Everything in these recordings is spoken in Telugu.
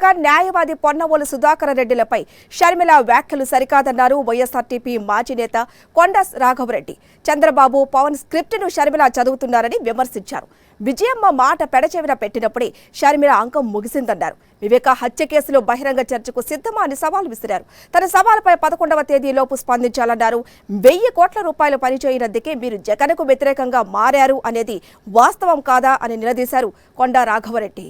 కాగా న్యాయవాది పొన్నవోలు సుధాకర రెడ్డిలపై షర్మిల వ్యాఖ్యలు సరికాదన్నారు వైఎస్ఆర్టీపీ మాజీ నేత కొండ రాఘవరెడ్డి. చంద్రబాబు పవన్ స్క్రిప్ట్ను షర్మిల చదువుతున్నారని విమర్శించారు. విజయమ్మ మాట పెడచెవిన పెట్టినప్పుడే షర్మిల అంకం ముగిసిందన్నారు. వివేక హత్య కేసులో బహిరంగ చర్చకు సిద్ధమా అని సవాల్ విసిరారు. తన సవాలుపై 11వ తేదీలోపు స్పందించాలన్నారు. 1000 కోట్ల రూపాయలు పనిచేయనందుకే మీరు జగన్కు వ్యతిరేకంగా మారారు అనేది వాస్తవం కాదా అని నిలదీశారు కొండ రాఘవరెడ్డి.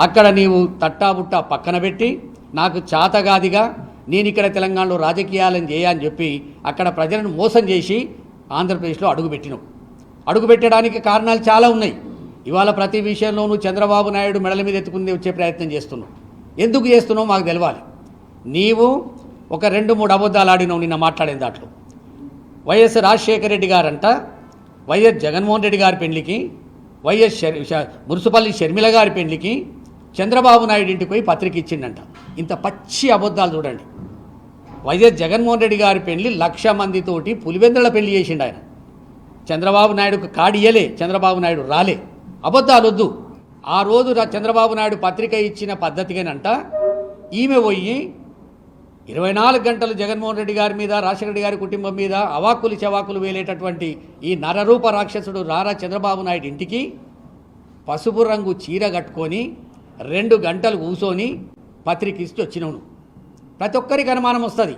అక్కడ నీవు తట్టాబుట్టా పక్కన పెట్టి నాకు చాతగాదిగా నేను ఇక్కడ తెలంగాణలో రాజకీయాలను చేయని చెప్పి అక్కడ ప్రజలను మోసం చేసి ఆంధ్రప్రదేశ్లో అడుగుపెట్టడానికి కారణాలు చాలా ఉన్నాయి. ఇవాళ ప్రతి విషయంలోనూ చంద్రబాబు నాయుడు మెడల మీద ఎత్తుకుని వచ్చే ప్రయత్నం చేస్తున్నావు. ఎందుకు చేస్తున్నావు మాకు తెలవాలి. నీవు ఒక 2-3 అబద్ధాలు ఆడినావు నిన్న మాట్లాడిన దాంట్లో. వైఎస్ రాజశేఖర రెడ్డి గారంట వైఎస్ జగన్మోహన్ రెడ్డి గారి పెళ్లికి, వైఎస్ మురుసుపల్లి షర్మిల గారి పెళ్లికి చంద్రబాబు నాయుడు ఇంటికి పోయి పత్రిక ఇచ్చిండంట. ఇంత పచ్చి అబద్ధాలు చూడండి. వైఎస్ జగన్మోహన్ రెడ్డి గారి పెళ్లి 1,00,000 మందితోటి పులివెందుల పెళ్లి చేసిండు ఆయన. చంద్రబాబు నాయుడుకు కాడియలే, చంద్రబాబు నాయుడు రాలే. అబద్ధాలు వద్దు. ఆ రోజు చంద్రబాబు నాయుడు పత్రిక ఇచ్చిన పద్ధతిగానంట ఈమె పోయి 24 గంటలు జగన్మోహన్ రెడ్డి గారి మీద, రాజశేఖర రెడ్డి గారి కుటుంబం మీద అవాక్కులు చెవాకులు వేలేటటువంటి ఈ నరరూప రాక్షసుడు రారా చంద్రబాబు నాయుడు ఇంటికి పసుపు రంగు చీర కట్టుకొని 2 గంటలు కూర్చొని పత్రిక ఇచ్చి వచ్చినావు. ప్రతి ఒక్కరికి అనుమానం వస్తుంది.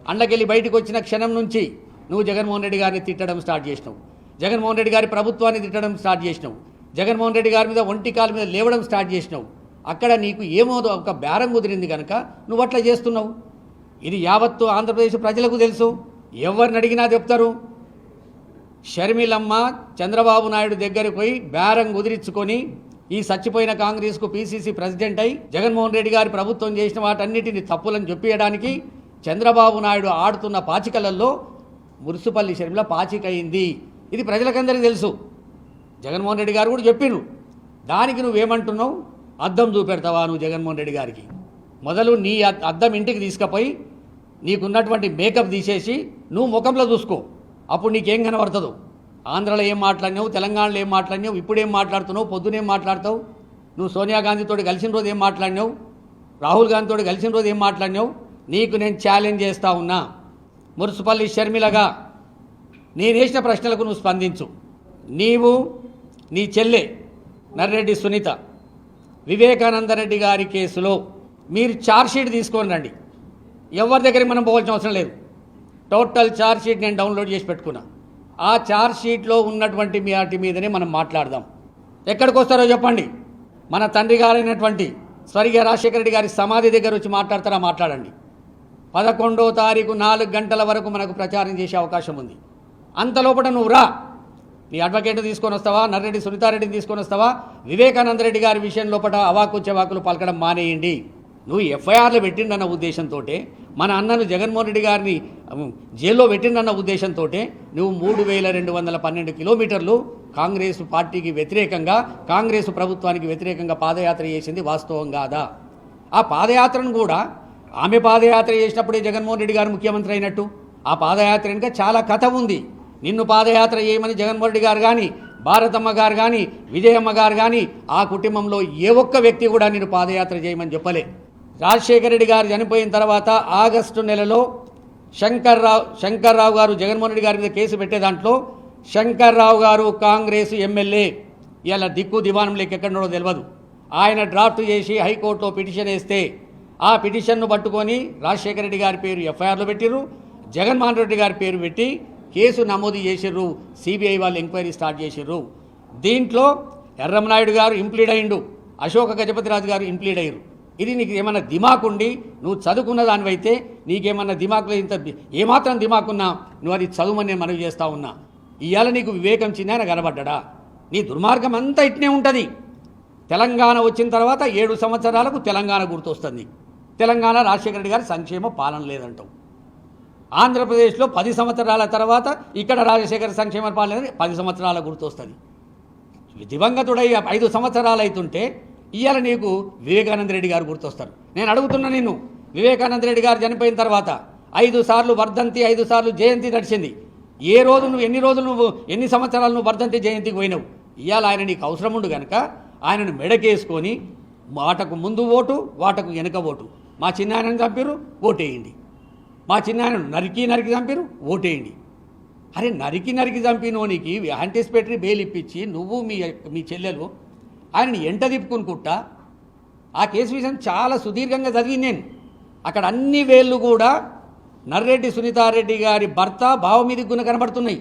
అండ్లకెళ్ళి బయటకు వచ్చిన క్షణం నుంచి నువ్వు జగన్మోహన్ రెడ్డి గారిని తిట్టడం స్టార్ట్ చేసినావు. జగన్మోహన్ రెడ్డి గారి ప్రభుత్వాన్ని తిట్టడం స్టార్ట్ చేసినావు. జగన్మోహన్ రెడ్డి గారి మీద ఒంటికాల మీద లేవడం స్టార్ట్ చేసినావు. అక్కడ నీకు ఏమో ఒక బేరం కుదిరింది కనుక నువ్వు అట్లా చేస్తున్నావు. ఇది యావత్తు ఆంధ్రప్రదేశ్ ప్రజలకు తెలుసు. ఎవరిని అడిగినా చెప్తారు. షర్మిలమ్మ చంద్రబాబు నాయుడు దగ్గరికి పోయి బేరం కుదిరించుకొని ఈ చచ్చిపోయిన కాంగ్రెస్కు పీసీసీ ప్రెసిడెంట్ అయి జగన్మోహన్ రెడ్డి గారి ప్రభుత్వం చేసిన వాటన్నిటిని తప్పులను చెప్పేయడానికి చంద్రబాబు నాయుడు ఆడుతున్న పాచికలలో మురుసుపల్లి షర్మిల పాచికయింది. ఇది ప్రజలకందరికీ తెలుసు. జగన్మోహన్ రెడ్డి గారు కూడా చెప్పిను. దానికి నువ్వేమంటున్నావు? అద్దం చూపెడతావా నువ్వు జగన్మోహన్ రెడ్డి గారికి? మొదలు నీ అద్దం ఇంటికి తీసుకుపోయి నీకున్నటువంటి మేకప్ తీసేసి నువ్వు ముఖంలో చూసుకో. అప్పుడు నీకేం కనబడుతుందో. ఆంధ్రలో ఏం మాట్లాడినావు, తెలంగాణలో ఏం మాట్లాడినావు, ఇప్పుడేం మాట్లాడుతున్నావు, పొద్దునేం మాట్లాడతావు, నువ్వు సోనియా గాంధీతో కలిసిన రోజు ఏం మాట్లాడినావు, రాహుల్ గాంధీతో కలిసిన రోజు ఏం మాట్లాడినావు. నీకు నేను ఛాలెంజ్ చేస్తూ ఉన్నా. మురుసుపల్లి షర్మిలగా నేను వేసిన ప్రశ్నలకు నువ్వు స్పందించు. నీవు, నీ చెల్లె నర్రెడ్డి సునీత వివేకానందరెడ్డి గారి కేసులో మీరు ఛార్జ్షీట్ తీసుకొని రండి. ఎవరి దగ్గరికి మనం పోవాల్సిన అవసరం లేదు. టోటల్ ఛార్జ్షీట్ నేను డౌన్లోడ్ చేసి పెట్టుకున్నా. ఆ ఛార్జ్షీట్లో ఉన్నటువంటి వాటి మీదనే మనం మాట్లాడదాం. ఎక్కడికి వస్తారో చెప్పండి. మన తండ్రి గారైనటువంటి స్వర్గీయ రాజశేఖర రెడ్డి గారి సమాధి దగ్గర వచ్చి మాట్లాడతారా? మాట్లాడండి. 11వ తారీఖు 4 గంటల వరకు మనకు ప్రచారం చేసే అవకాశం ఉంది. అంతలోపట నువ్వు రా. నీ అడ్వకేట్ని తీసుకొని వస్తావా, నర్రెడ్డి సునీతారెడ్డిని తీసుకొని వస్తావా? వివేకానందరెడ్డి గారి విషయం లోపల అవాకు చెవాకులు పలకడం మానేయండి. నువ్వు ఎఫ్ఐఆర్లు పెట్టిండన్న ఉద్దేశంతో, మన అన్నను జగన్మోహన్ రెడ్డి గారిని జైల్లో పెట్టిండన్న ఉద్దేశంతో నువ్వు 3212 కిలోమీటర్లు కాంగ్రెస్ పార్టీకి వ్యతిరేకంగా, కాంగ్రెస్ ప్రభుత్వానికి వ్యతిరేకంగా పాదయాత్ర చేసింది వాస్తవం కాదా? ఆ పాదయాత్రను కూడా ఆమె పాదయాత్ర చేసినప్పుడే జగన్మోహన్ రెడ్డి గారు ముఖ్యమంత్రి అయినట్టు ఆ పాదయాత్ర వెనుక చాలా కథ ఉంది. నిన్ను పాదయాత్ర చేయమని జగన్మోహన్ రెడ్డి గారు కానీ, భారతమ్మ గారు కానీ, విజయమ్మ గారు కానీ ఆ కుటుంబంలో ఏ ఒక్క వ్యక్తి కూడా నిన్ను పాదయాత్ర చేయమని చెప్పలే. రాజశేఖర రెడ్డి గారు చనిపోయిన తర్వాత ఆగస్టు నెలలో శంకర్రావు గారు జగన్మోహన్ రెడ్డి గారి మీద కేసు పెట్టే దాంట్లో శంకర్రావు గారు కాంగ్రెస్ ఎమ్మెల్యే ఇలా దిక్కు దివానం లేక ఎక్కడో తెలియదు. ఆయన డ్రాఫ్ట్ చేసి హైకోర్టులో పిటిషన్ వేస్తే ఆ పిటిషన్ను పట్టుకొని రాజశేఖర రెడ్డి గారి పేరు ఎఫ్ఐఆర్లో పెట్టిర్రు, జగన్మోహన్ రెడ్డి గారి పేరు పెట్టి కేసు నమోదు చేసిర్రు. సిబిఐ వాళ్ళు ఎంక్వైరీ స్టార్ట్ చేసిర్రు. దీంట్లో ఎర్రమనాయుడు గారు ఇంప్లీడ్ అయ్యిండు, అశోక గజపతిరాజు గారు ఇంప్లీడ్ అయ్యారు. ఇది నీకు ఏమన్నా దిమాకుండి నువ్వు చదువుకున్న దానివైతే, నీకేమన్నా దిమాకులో ఇంత ఏమాత్రం దిమాకున్నా నువ్వు అది చదువుమని నేను మనవి చేస్తూ ఉన్నా. ఇవాళ నీకు వివేకం చిన్న కనబడ్డా? నీ దుర్మార్గం అంతా ఇట్నే ఉంటుంది. తెలంగాణ వచ్చిన తర్వాత 7 సంవత్సరాలకు తెలంగాణ గుర్తొస్తుంది. తెలంగాణ రాజశేఖర రెడ్డి గారి సంక్షేమ పాలన లేదంటావు. ఆంధ్రప్రదేశ్లో 10 సంవత్సరాల తర్వాత ఇక్కడ రాజశేఖర సంక్షేమ పాలన 10 సంవత్సరాల గుర్తొస్తుంది. దివంగతుడై 5 సంవత్సరాలు అవుతుంటే ఇవాళ నీకు వివేకానంద రెడ్డి గారు గుర్తొస్తారు. నేను అడుగుతున్నా నిన్ను, వివేకానంద రెడ్డి గారు చనిపోయిన తర్వాత 5 సార్లు వర్ధంతి, 5 సార్లు జయంతి నడిచింది. ఏ రోజు నువ్వు ఎన్ని సంవత్సరాలు నువ్వు వర్ధంతి జయంతికి పోయినావు? ఇవాళ ఆయన నీకు అవసరం ఉండు కనుక ఆయనను మెడకేసుకొని వాటకు ముందు ఓటు వాటకు వెనక ఓటు. మా చిన్నాయనను చంపారు, ఓటేయండి. మా చిన్నాయనను నరికి చంపారు, ఓటేయండి. అరే నరికి చంపినోనికి యాంటిసిపేటరీ బెయిల్ ఇప్పించి నువ్వు మీ చెల్లెలు ఆయనని ఎంట తిప్పుకునుకుంటా. ఆ కేసు విషయం చాలా సుదీర్ఘంగా చదివింది నేను. అక్కడ అన్ని వేళ్ళు కూడా నర్రెడ్డి సునీతారెడ్డి గారి భర్త బావ మీదకి గుణ కనబడుతున్నాయి.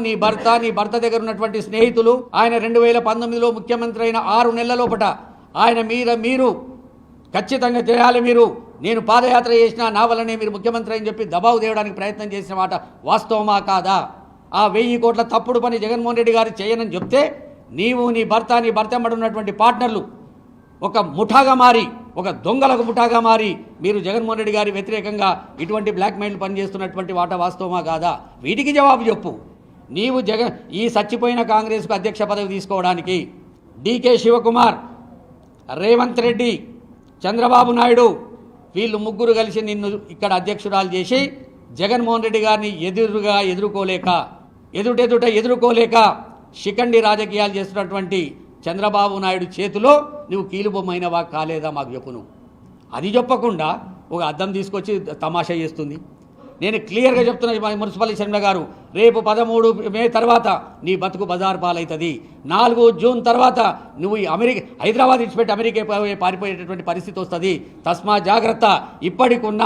నీ భర్త దగ్గర ఉన్నటువంటి స్నేహితులు ఆయన 2019లో ముఖ్యమంత్రి అయిన 6 నెలల లోపట ఆయన మీరు ఖచ్చితంగా చేయాలి, నేను పాదయాత్ర చేసినా నా వల్లనే మీరు ముఖ్యమంత్రి అని చెప్పి దబావు తేవడానికి ప్రయత్నం చేసిన మాట వాస్తవమా కాదా? ఆ 1000 కోట్ల తప్పుడు పని జగన్మోహన్ రెడ్డి గారు చేయనని చెప్తే నీవు నీ భర్త ఎంబడి ఉన్నటువంటి పార్ట్నర్లు ఒక ముఠాగా మారి, ఒక దొంగలకు ముఠాగా మారి మీరు జగన్మోహన్ రెడ్డి గారి వ్యతిరేకంగా ఇటువంటి బ్లాక్మెయిల్ పనిచేస్తున్నటువంటి వాట వాస్తవమా కాదా? వీటికి జవాబు చెప్పు. నీవు ఈ చచ్చిపోయిన కాంగ్రెస్కు అధ్యక్ష పదవి తీసుకోవడానికి డీకే శివకుమార్, రేవంత్ రెడ్డి, చంద్రబాబు నాయుడు వీళ్ళు ముగ్గురు కలిసి నిన్ను ఇక్కడ అధ్యక్షురాలు చేసి జగన్మోహన్ రెడ్డి గారిని ఎదుర్కోలేక శిఖండి రాజకీయాలు చేస్తున్నటువంటి చంద్రబాబు నాయుడు చేతిలో నువ్వు కీలుబొమ్మైనవా కాలేదా మాకు చెప్పు. నువ్వు అది చెప్పకుండా ఒక అద్దం తీసుకొచ్చి తమాషా చేస్తుంది. నేను క్లియర్గా చెప్తున్నా మున్సిపల్ శర్మ గారు, రేపు 13 మే తర్వాత నీ బతుకు బజార్ పాలవుతుంది. 4 జూన్ తర్వాత నువ్వు హైదరాబాద్ ఇచ్చిపెట్టి అమెరికా పారిపోయేటటువంటి పరిస్థితి వస్తుంది. తస్మా జాగ్రత్త. ఇప్పటికున్న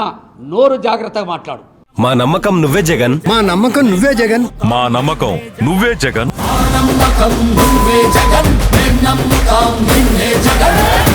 నోరు జాగ్రత్తగా మాట్లాడు. మా నమ్మకం నువ్వే జగన్, మా నమ్మకం నువ్వే జగన్, మా నమ్మకం నువ్వే జగన్. నమ్మకం నువ్వే జగన్, నమ్మకం నిన్నే జగన్.